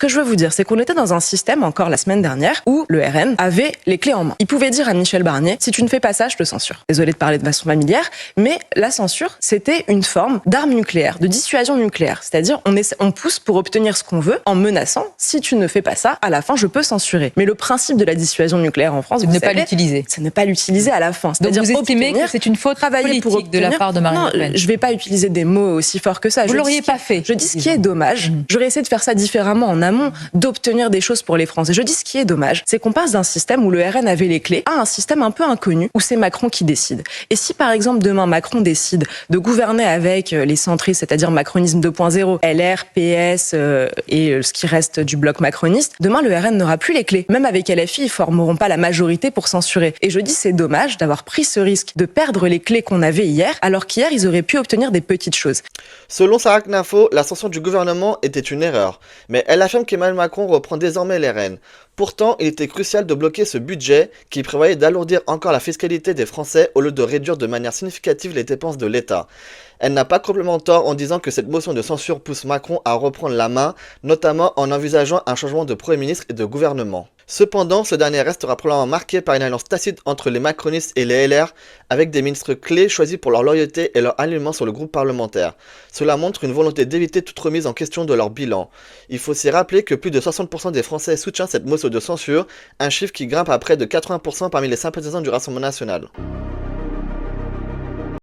que je veux vous dire, c'est qu'on était dans un système, encore la semaine dernière, où le RN avait les clés en main. Il pouvait dire à Michel Barnier, si tu ne fais pas ça, je te censure. Désolée de parler de façon familière, mais la censure, c'était une forme d'arme nucléaire, de dissuasion nucléaire. C'est-à-dire, on pousse pour obtenir ce qu'on veut en menaçant, si tu ne fais pas ça, à la fin, je peux censurer. Mais le principe de la dissuasion nucléaire en France, c'est de ne pas l'utiliser. C'est ne pas l'utiliser à la fin. Donc vous estimez que c'est une faute politique de la part de Marine Le Pen? Non, je vais pas utiliser des mots aussi forts que ça. Vous l'auriez pas fait. Je dis ce qui est dommage. J'aurais essayé de faire ça différemment en amont, d'obtenir des choses pour les Français. Je dis ce qui est dommage, c'est qu'on passe d'un système où le RN avait les clés à un système un peu inconnu où c'est Macron qui décide. Et si par exemple demain Macron décide de gouverner avec les centristes, c'est-à-dire macronisme 2.0, LR, PS et ce qui reste du bloc macroniste, demain le RN n'aura plus les clés. Même avec LFI, ils formeront pas la majorité pour censurer. Et je dis c'est dommage d'avoir pris ce risque de perdre les clés qu'on avait hier, alors qu'hier ils auraient pu obtenir des petites choses. Selon Sarah Knafo, l'ascension du gouvernement était une erreur, mais elle affirme qu'Emmanuel Macron reprend désormais les rênes. Pourtant, il était crucial de bloquer ce budget qui prévoyait d'alourdir encore la fiscalité des Français au lieu de réduire de manière significative les dépenses de l'État. Elle n'a pas complètement tort en disant que cette motion de censure pousse Macron à reprendre la main, notamment en envisageant un changement de Premier ministre et de gouvernement. Cependant, ce dernier restera probablement marqué par une alliance tacite entre les macronistes et les LR, avec des ministres clés choisis pour leur loyauté et leur alignement sur le groupe parlementaire. Cela montre une volonté d'éviter toute remise en question de leur bilan. Il faut aussi rappeler que plus de 60% des Français soutiennent cette motion de censure, un chiffre qui grimpe à près de 80% parmi les sympathisants du Rassemblement national.